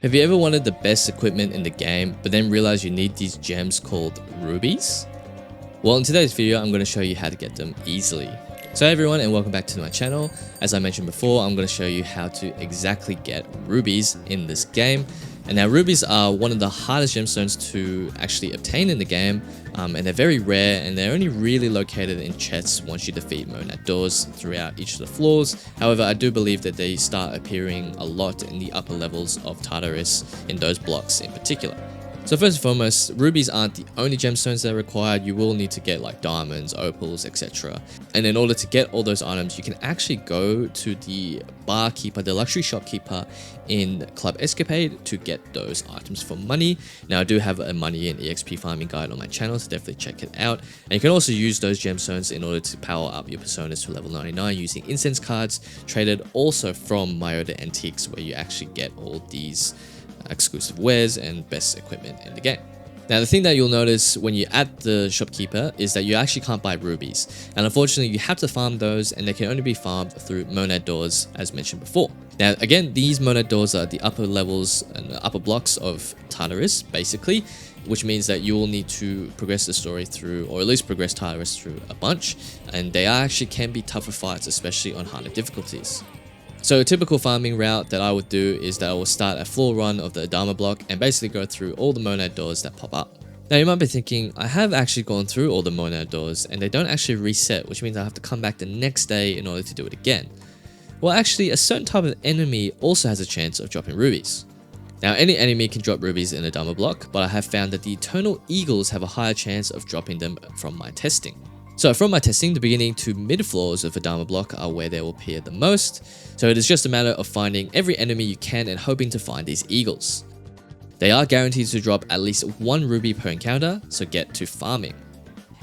Have you ever wanted the best equipment in the game, but then realized you need these gems called rubies? Well, in today's video, I'm going to show you how to get them easily. So hey everyone, and welcome back to my channel. As I mentioned before, I'm going to show you how to exactly get rubies in this game. And now rubies are one of the hardest gemstones to actually obtain in the game, and they're very rare, and they're only really located in chests once you defeat monad doors throughout each of the floors. However, I do believe that they start appearing a lot in the upper levels of Tartarus, in those blocks in particular. So first and foremost, rubies aren't the only gemstones that are required. You will need to get like diamonds, opals, etc. And in order to get all those items, you can actually go to the barkeeper, the luxury shopkeeper in Club Escapade to get those items for money. Now I do have a money and EXP farming guide on my channel, so definitely check it out. And you can also use those gemstones in order to power up your personas to level 99 using incense cards traded also from Myota Antiques, where you actually get all these exclusive wares and best equipment in the game. Now the thing that you'll notice when you're at the shopkeeper is that you actually can't buy rubies, and unfortunately you have to farm those, and they can only be farmed through monad doors as mentioned before. Now again, these monad doors are the upper levels and upper blocks of Tartarus basically, which means that you will need to progress the story through, or at least progress Tartarus through a bunch, and they actually can be tougher fights, especially on harder difficulties. So a typical farming route that I would do is that I will start a floor run of the Adama block and basically go through all the monad doors that pop up. Now you might be thinking, I have actually gone through all the monad doors and they don't actually reset, which means I have to come back the next day in order to do it again. Well actually, a certain type of enemy also has a chance of dropping rubies. Now any enemy can drop rubies in a Adama block, but I have found that the Eternal Eagles have a higher chance of dropping them from my testing. So from my testing, the beginning to mid floors of a Adama block are where they will appear the most. So it is just a matter of finding every enemy you can and hoping to find these eagles. They are guaranteed to drop at least 1 ruby per encounter, so get to farming.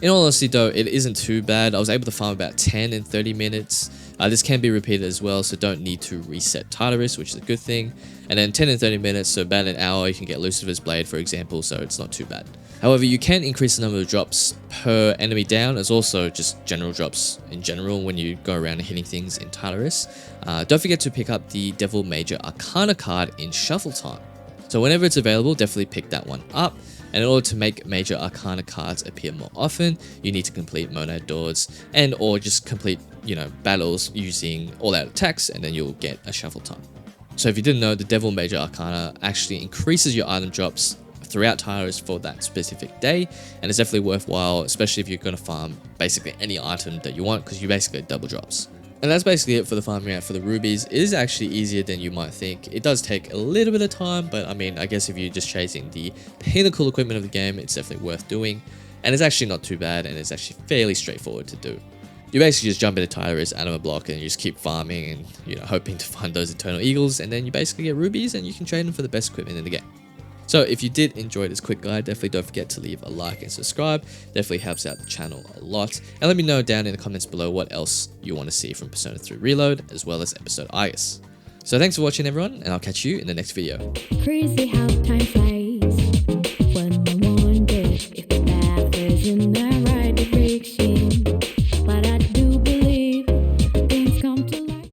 In all honesty though, it isn't too bad. I was able to farm about 10 in 30 minutes. This can be repeated as well, so don't need to reset Tartarus, which is a good thing. And then 10 in 30 minutes, so about an hour, you can get Lucifer's Blade for example, so it's not too bad. However, you can increase the number of drops per enemy down, as also just general drops in general when you go around and hitting things in Tartarus. Don't forget to pick up the Devil Major Arcana card in Shuffle Time. So whenever it's available, definitely pick that one up. And in order to make Major Arcana cards appear more often, you need to complete monad doors and or just complete, battles using all-out attacks, and then you'll get a Shuffle Time. So if you didn't know, the Devil Major Arcana actually increases your item drops throughout Tartarus for that specific day, and it's definitely worthwhile, especially if you're going to farm basically any item that you want, because you basically get double drops. And that's basically it for the farming route for the rubies. It is actually easier than you might think. It does take a little bit of time, but I mean, I guess if you're just chasing the pinnacle equipment of the game, it's definitely worth doing. And it's actually not too bad, and it's actually fairly straightforward to do. You basically just jump into Tartarus, Adama block, and you just keep farming and hoping to find those Eternal Eagles, and then you basically get rubies and you can trade them for the best equipment in the game. So if you did enjoy this quick guide, definitely don't forget to leave a like and subscribe. Definitely helps out the channel a lot. And let me know down in the comments below what else you want to see from Persona 3 Reload, as well as episode Aigis. So thanks for watching everyone, and I'll catch you in the next video. Crazy how time flies.